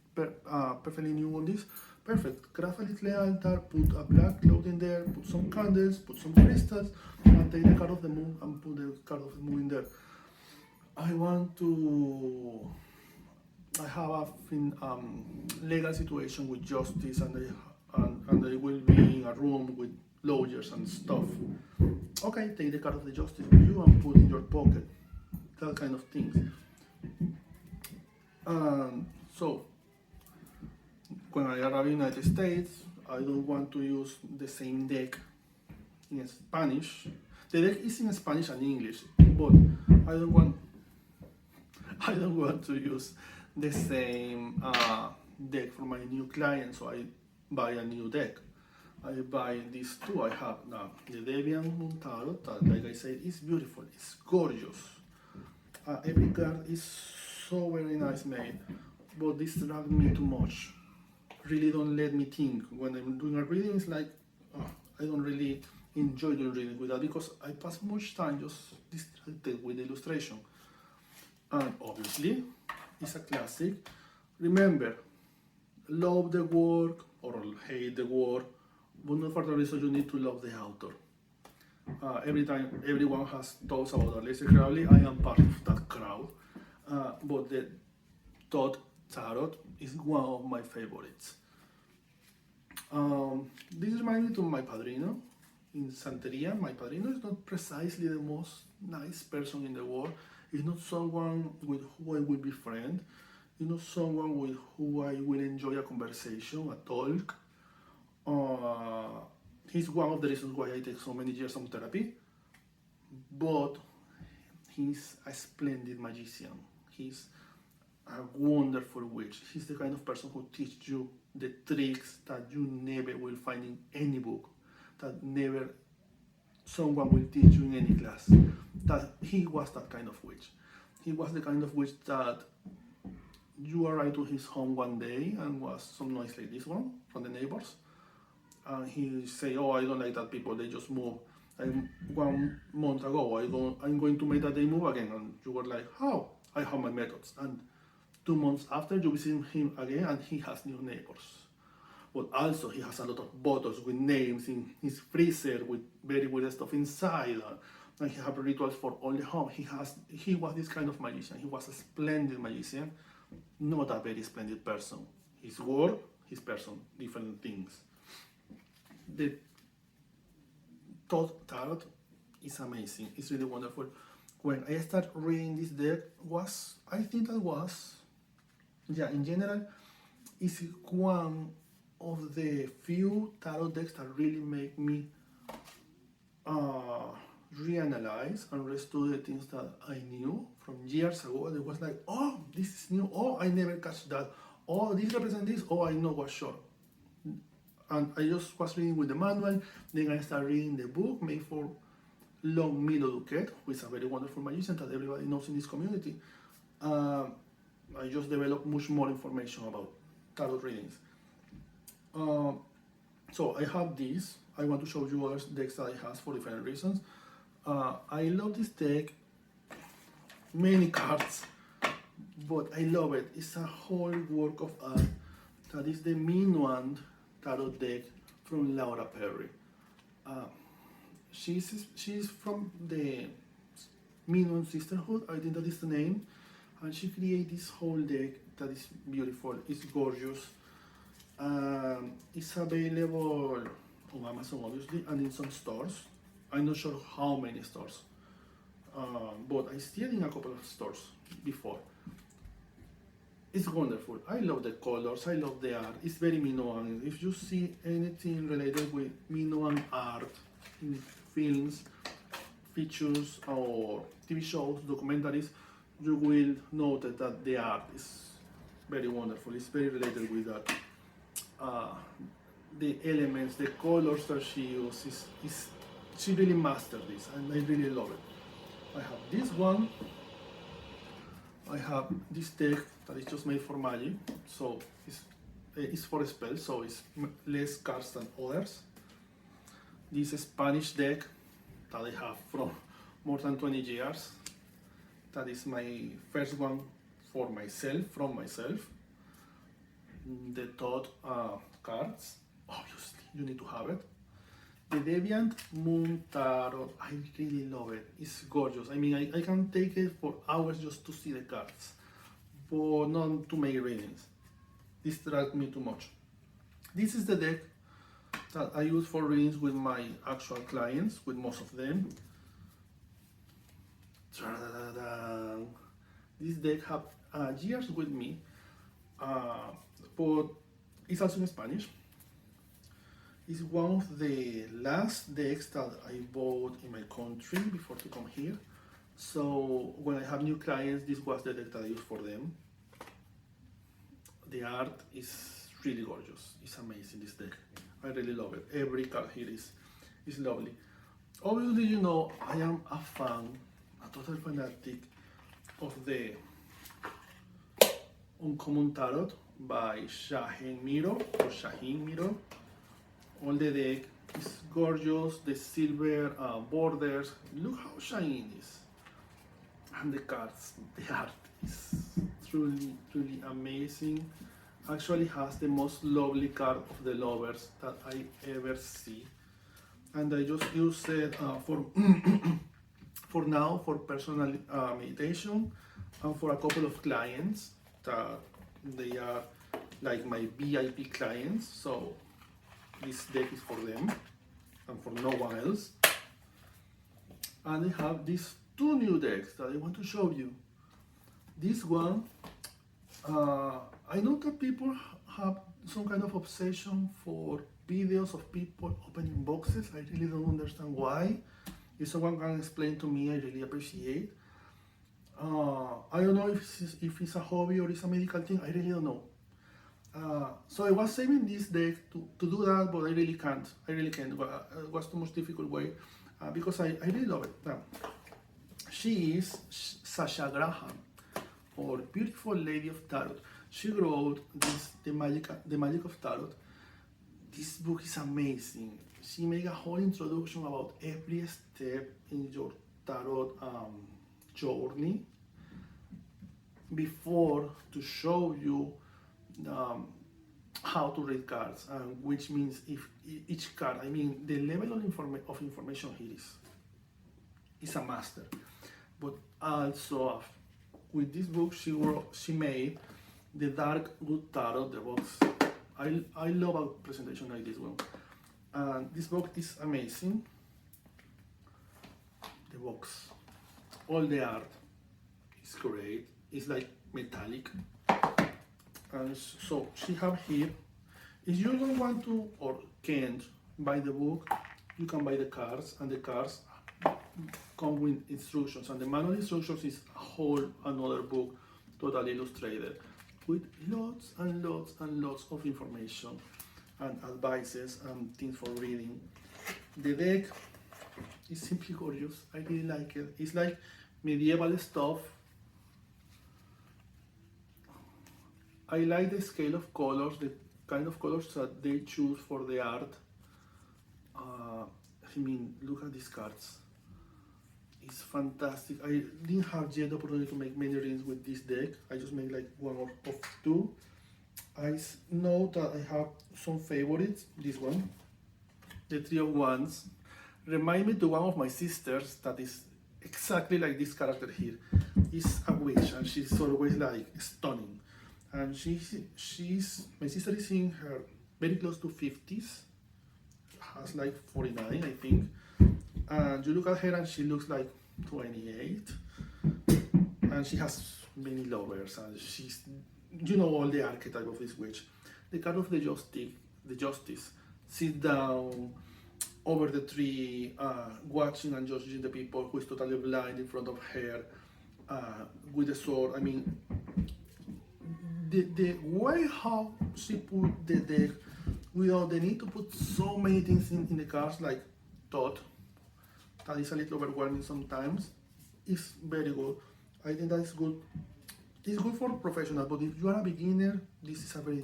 perfectly new on this. Perfect. Craft a little altar, put a black cloth in there, put some candles, put some crystals, and take the card of the moon and put the card of the moon in there. I have a legal situation with justice, and I will be in a room with lawyers and stuff. Okay, take the card of the justice with you and put in your pocket. That kind of things. So, when I arrive in the United States, I don't want to use the same deck in Spanish. The deck is in Spanish and English, but I don't want to use the same deck for my new client, so I buy a new deck. I buy these two I have now. The Deviant Moon Tarot, that, like I said, is beautiful, it's gorgeous. Every card is so very nice made, but this dragged me too much. Really don't let me think. When I'm doing a reading, it's like, I don't really enjoy doing reading with that because I pass much time just distracted with the illustration. And obviously, it's a classic. Remember, love the work or hate the work, but not for the reason you need to love the author. Every time everyone has thoughts about Aleister Crowley, I am part of that crowd. But the Todd Tarot is one of my favorites. This reminds me to my padrino in Santeria. My padrino is not precisely the most nice person in the world. He's not someone with who I will be friend. He's not someone with who I will enjoy a conversation, a talk. He's one of the reasons why I take so many years of therapy. But he's a splendid magician. He's a wonderful witch. He's the kind of person who teaches you the tricks that you never will find in any book, that never someone will teach you in any class. That he was that kind of witch. He was the kind of witch that you arrived to his home one day and was some noise like this one from the neighbors. And he say, "Oh, I don't like that people. They just move. And 1 month ago, I'm going to make that they move again." And you were like, "How?" "I have my methods." And 2 months after, you visit him again, and he has new neighbors. But also, he has a lot of bottles with names in his freezer with very weird stuff inside. And he has rituals for all the home. He was this kind of magician. He was a splendid magician, not a very splendid person. His work, his person, different things. The Todd Tarot is amazing. It's really wonderful. When I started reading this deck, in general, it's one of the few tarot decks that really make me reanalyze and restudy things that I knew from years ago. It was like, "Oh, this is new. Oh, I never catch that. Oh, this represents this. Oh, I know what's sure." And I just was reading with the manual. Then I started reading the book made for Long Milo Duquette, who is a very wonderful magician that everybody knows in this community. I just developed much more information about tarot readings. So I have this. I want to show you other decks that I have for different reasons. I love this deck. Many cards, but I love it. It's a whole work of art. That is the Minuand tarot deck from Laura Perry. She's from the Minuand Sisterhood, I think that is the name, and she created this whole deck that is beautiful. It's gorgeous. It's available on Amazon, obviously, and in some stores. I'm not sure how many stores, but I see it in a couple of stores before. It's wonderful. I love the colors, I love the art. It's very Minoan. If you see anything related with Minoan art in films, features, or TV shows, documentaries, you will notice that the art is very wonderful. It's very related with that. The elements, the colors that she uses, she really mastered this, and I really love it. I have this one. I have this deck that is just made for magic, so it's for spells, so it's less cards than others. This Spanish deck that I have from more than 20 years. That is my first one for myself, from myself. The Todd cards, obviously, you need to have it. The Deviant Moon Tarot, I really love it. It's gorgeous. I mean, I can take it for hours just to see the cards, but not to make readings. This distracts me too much. This is the deck that I use for readings with my actual clients, with most of them. This deck have years with me, but it's also in Spanish. It's one of the last decks that I bought in my country before to come here. So when I have new clients, this was the deck that I use for them. The art is really gorgeous. It's amazing, this deck. I really love it. Every card here is lovely. Obviously, you know, I am a fan, a total fanatic of the Uncommon Tarot by Shaheen Miro. All the deck is gorgeous, the silver borders, look how shiny it is. And the cards, the art is truly, truly amazing. Actually has the most lovely card of the lovers that I ever see. And I just use it for now, for personal meditation, and for a couple of clients that they are like my VIP clients. So this deck is for them and for no one else. And I have these two new decks that I want to show you. This one, I know that people have some kind of obsession for videos of people opening boxes. I really don't understand why. If someone can explain to me, I really appreciate. I don't know if it's a hobby or it's a medical thing. I really don't know. So I was saving this deck to do that, but I really can't. I really can't. It was the most difficult way because I really love it. She is Sasha Graham, or Beautiful Lady of Tarot. She wrote this, the Magic of Tarot. This book is amazing. She made a whole introduction about every step in your tarot journey before to show you how to read cards, which means if each card, I mean the level of information here is a master. But also with this book she made the Dark Good Tarot, the box. I love a presentation like this one. And this book is amazing. The box, all the art is great. It's like metallic. And so she have here, if you don't want to or can't buy the book, you can buy the cards, and the cards come with instructions, and the manual instructions is a whole another book, totally illustrated, with lots and lots and lots of information and advices and things for reading. The deck is simply gorgeous. I really like it. It's like medieval stuff. I like the scale of colors, the kind of colors that they choose for the art. I mean, look at these cards. It's fantastic. I didn't have yet the opportunity to make many readings with this deck. I just made like one or two. I know that I have some favorites. This one, the Three of Wands, remind me to one of my sisters that is exactly like this character here. Is a witch, and she's always like stunning. And my sister is in her very close to 50s, has like 49, I think. And you look at her and she looks like 28. And she has many lovers, and she's, you know, all the archetype of this witch. The card of the justice, sit down over the tree, watching and judging the people who is totally blind in front of her, with the sword. I mean, the way how she put the deck without the need to put so many things in the cards, like thought, that is a little overwhelming sometimes, is very good. I think that is good. It's good for professionals, but if you are a beginner, this is a very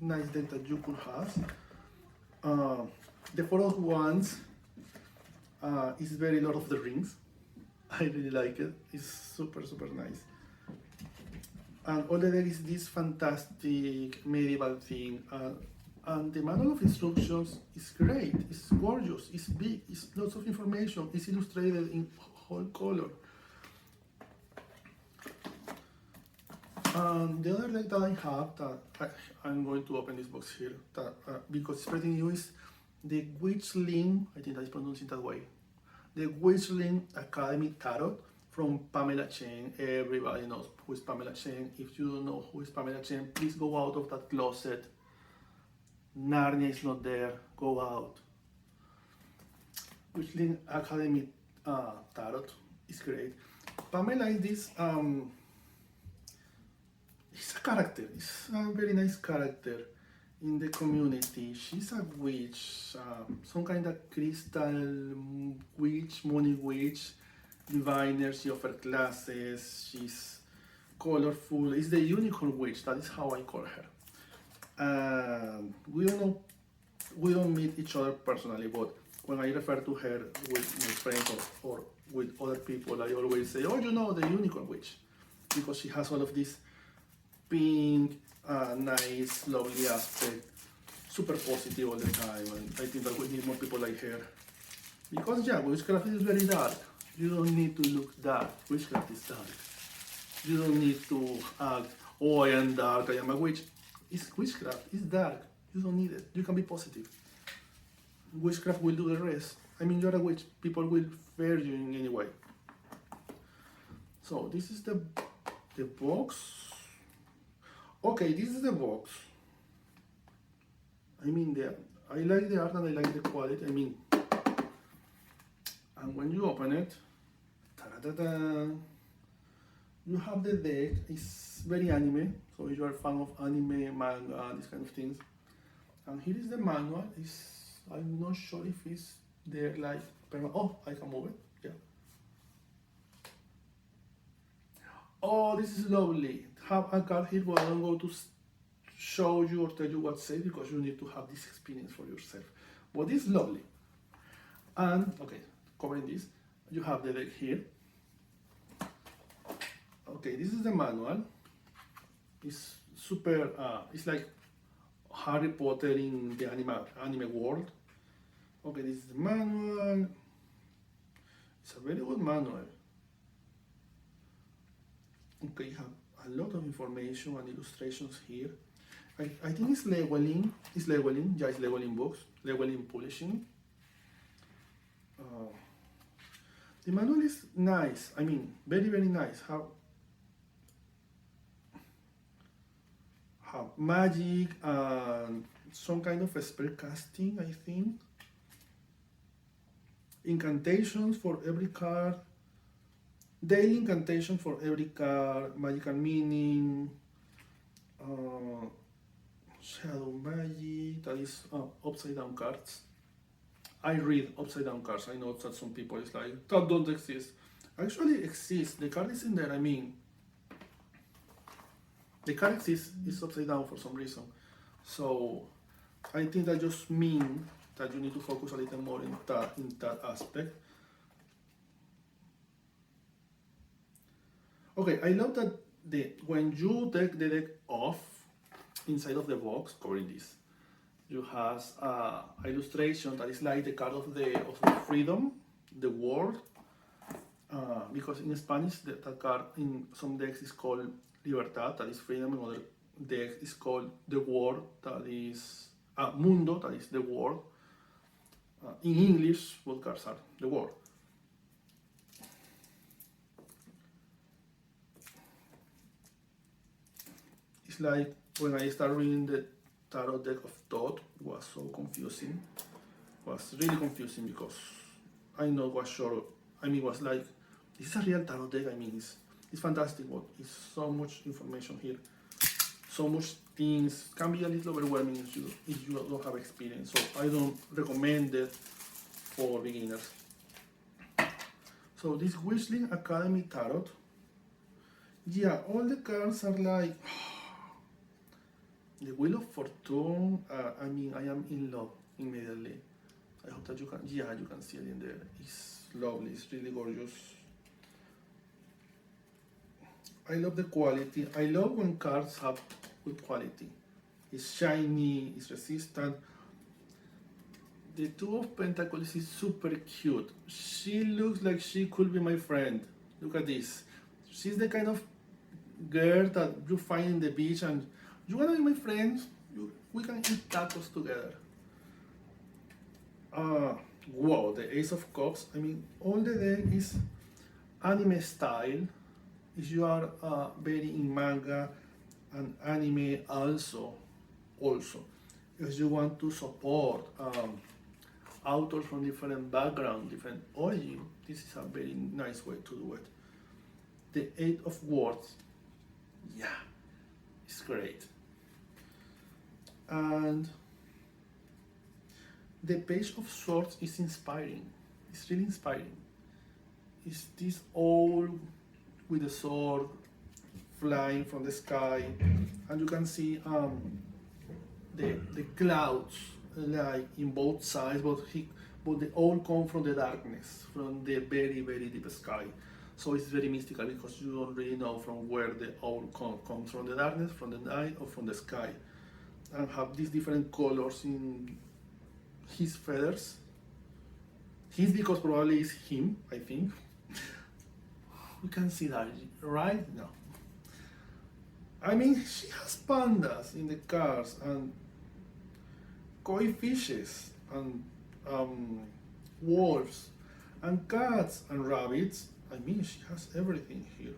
nice deck that you could have. The Four of Wands is very Lord of the Rings. I really like it. It's super, super nice. And all the deck is this fantastic medieval thing. And the manual of instructions is great. It's gorgeous. It's big. It's lots of information. It's illustrated in whole color. And the other deck that I have, that I'm going to open this box here, that because it's pretty new, is the Witchling. I think that's pronounced that way. The Witchling Academy Tarot from Pamela Chang. Everybody knows who is Pamela Chang. If you don't know who is Pamela Chang, please go out of that closet. Narnia is not there. Go out. Witchling Academy Tarot is great. Pamela is this. It's a character. It's a very nice character in the community. She's a witch, some kind of crystal witch, money witch, diviner. She offers classes. She's colorful. It's the unicorn witch. That is how I call her. We don't meet each other personally, but when I refer to her with my friends or with other people, I always say, "Oh, you know, the unicorn witch," because she has all of this pink, nice, lovely aspect, super positive all the time, and I think that we need more people like her. Because yeah, witchcraft is very dark. You don't need to look dark. Witchcraft is dark. You don't need to act, oh, I am dark, I am a witch. It's witchcraft, it's dark. You don't need it. You can be positive. Witchcraft will do the rest. I mean, you're a witch. People will fear you in any way. So this is the box. Okay, this is the box. I mean, I like the art and I like the quality. I mean, and when you open it, ta-da-da-da, you have the deck. It's very anime, so if you are a fan of anime, manga, these kind of things. And here is the manual. I'm not sure if it's there like, oh, I can move it, yeah. Oh, this is lovely. Have a card here, but I don't go to show you or tell you what to say because you need to have this experience for yourself. But this is lovely. And, okay, covering this, you have the deck here. Okay, this is the manual. It's super, it's like Harry Potter in the anime world. Okay, this is the manual. It's a very good manual. Okay, you have a lot of information and illustrations here. I think it's Llewellyn. It's Llewellyn. Yeah, it's Llewellyn Books. Llewellyn Publishing. The manual is nice. I mean, very, very nice. Have magic and some kind of spell casting, I think. Incantations for every card. Daily incantation for every card. Magical meaning. Shadow magic. That is upside down cards. I read upside down cards. I know that some people is like, that don't exist. Actually exist. The card is in there. I mean, the card exists. It's upside down for some reason. So I think that just means that you need to focus a little more in that aspect. Okay, I love that when you take the deck off, inside of the box, covering this, you have an illustration that is like the card of the freedom, the world, because in Spanish that card in some decks is called Libertad, that is freedom, in other decks is called the world, that is Mundo, that is the world. In English, both cards are the world. It's like when I started reading the tarot deck of Thoth, it was so confusing. It was really confusing because I know it was sure. I mean, it was like, this is a real tarot deck. I mean, it's fantastic, but it's so much information here. So much things can be a little overwhelming if you don't have experience. So I don't recommend it for beginners. So this Whistling Academy Tarot, yeah, all the cards are like the Wheel of Fortune. I mean, I am in love immediately. I hope that you can, yeah, you can see it in there. It's lovely. It's really gorgeous. I love the quality. I love when cards have good quality. It's shiny, it's resistant. The Two of Pentacles is super cute. She looks like she could be my friend. Look at this. She's the kind of girl that you find in the beach and you wanna be my friend? We can eat tacos together. Wow, the Ace of Cups. I mean, all the deck is anime style. If you are very in manga and anime also, if you want to support authors from different background, different origin, this is a very nice way to do it. The Eight of Swords, yeah, it's great. And the Page of Swords is inspiring. It's really inspiring. It's this owl with a sword flying from the sky, and you can see the clouds like in both sides, but they all come from the darkness, from the very, very deep sky. So it's very mystical because you don't really know from where the owl comes, from the darkness, from the night, or from the sky, and have these different colors in his feathers. His because probably is him, I think. You can see that, right? No. I mean, she has pandas in the cars and koi fishes and wolves and cats and rabbits. I mean, she has everything here.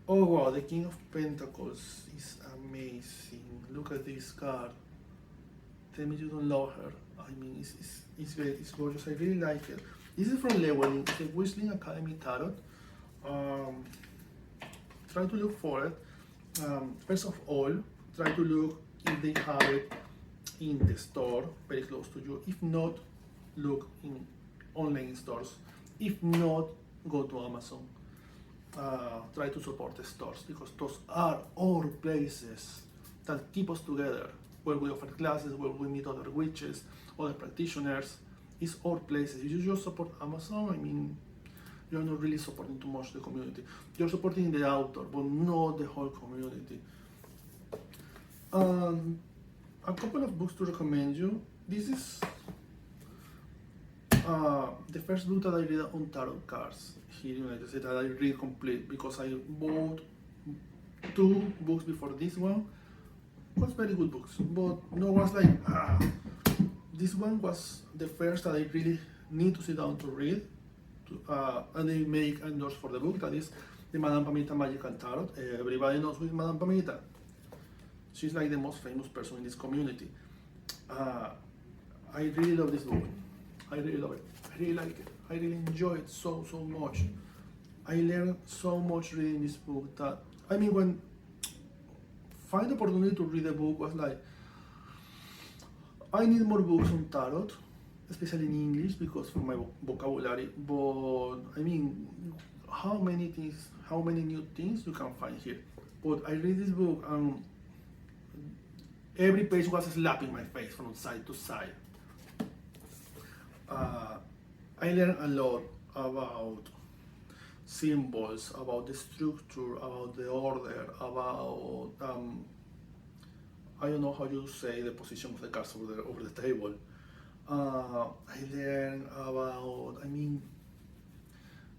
Oh wow, the King of Pentacles is amazing. Look at this card. Tell me you don't love her. I mean, it's gorgeous. I really like it. This is from Llewellyn. It's a Whistling Academy Tarot. Um, Try to look for it. First of all, try to look if they have it in the store very close to you. If not, look in online stores. If not, go to Amazon. Try to support the stores because those are our places that keep us together, where we offer classes, where we meet other witches, other practitioners. It's our places. If you just support Amazon, I mean, you're not really supporting too much the community. You're supporting the author, but not the whole community. A couple of books to recommend you. This is the first book that I read on tarot cards here in the United States that I read complete because I bought 2 books before this one. It was very good books, but no was like this one was the first that I really need to sit down to read. And they make endorse for the book, that is the Madame Pamita Magical Tarot. Everybody knows who is Madame Pamita. She's like the most famous person in this community. I really love this book. I really love it. I really like it. I really enjoy it so much. I learned so much reading this book that, I mean, when find the opportunity to read the book was like, I need more books on tarot, especially in English because for my vocabulary. But I mean, how many new things you can find here. But I read this book and every page was slapping my face from side to side. I learned a lot about symbols, about the structure, about the order, about I don't know how you say the position of the cards over the table. I learned about, I mean,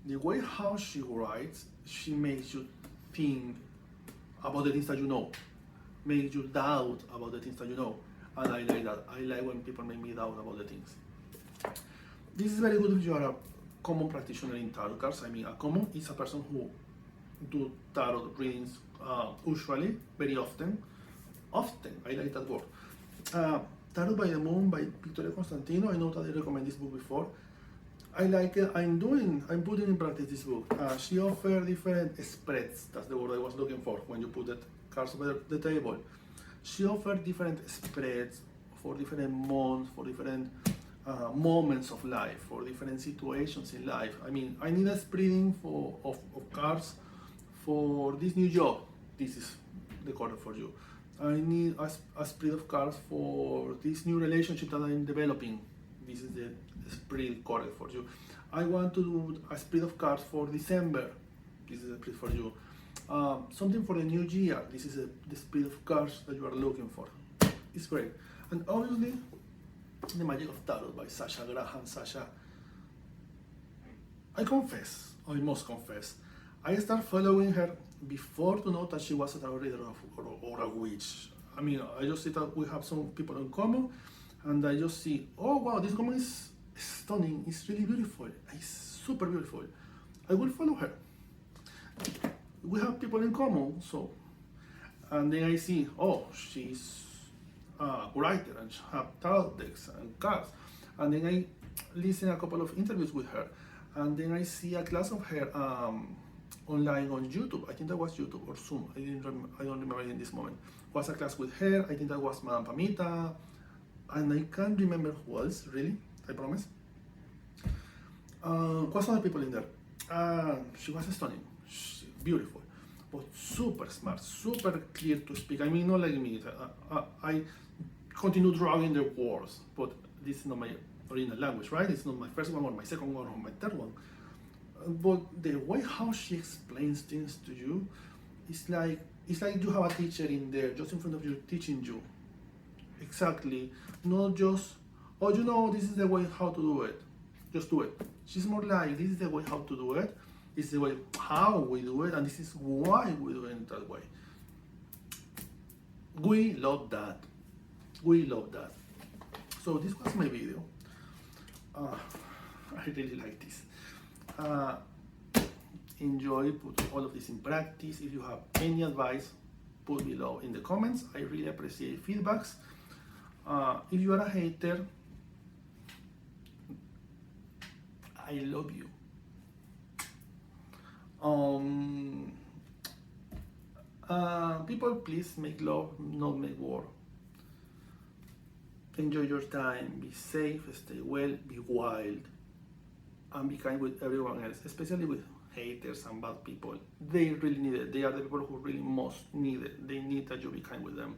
the way how she writes, she makes you think about the things that you know, makes you doubt about the things that you know, and I like that. I like when people make me doubt about the things. This is very good if you are a common practitioner in tarot cards. I mean, a common is a person who do tarot readings usually, very often. Often, I like that word. Tarot by the Moon by Victoria Constantino. I know that I recommend this book before. I like it. I'm putting in practice this book. She offers different spreads. That's the word I was looking for when you put the cards over the table. She offers different spreads for different months, for different moments of life, for different situations in life. I mean, I need a spreading of cards for this new job. This is the card for you. I need a spread of cards for this new relationship that I'm developing. This is the spread card for you. I want to do a spread of cards for December. This is a spread for you. Something for the new year. This is the spread of cards that you are looking for. It's great. And obviously, The Magic of Tarot by Sasha Graham. Sasha, I must confess, I started following her before to know that she was a tarot reader or a witch. I mean, I just see that we have some people in common, and I just see, oh wow, this woman is stunning, it's really beautiful, it's super beautiful. I will follow her. We have people in common, so. And then I see, oh, she's a writer and she have tarot decks and cards. And then I listen a couple of interviews with her, and then I see a class of her online on YouTube. I think that was YouTube or Zoom. I don't remember in this moment. It was a class with her. I think that was Madame Pamita, and I can't remember who else. Really, I promise. Was other people in there. She was stunning, beautiful, but super smart, super clear to speak. I mean, not like me. I continue drawing the words, but this is not my original language, right? It's not my first one or my second one or my third one. But the way how she explains things to you, it's like you have a teacher in there, just in front of you, teaching you. Exactly. Not just, oh, you know, this is the way how to do it. Just do it. She's more like, this is the way how to do it. This is the way how we do it, and this is why we do it that way. We love that. We love that. So this was my video. I really like this. Enjoy, put all of this in practice. If you have any advice, put below in the comments. I really appreciate feedbacks. If you are a hater, I love you. Um, People, please make love, not make war. Enjoy your time, be safe, stay well, be wild, and be kind with everyone else, especially with haters and bad people. They really need it. They are the people who really most need it. They need that you be kind with them.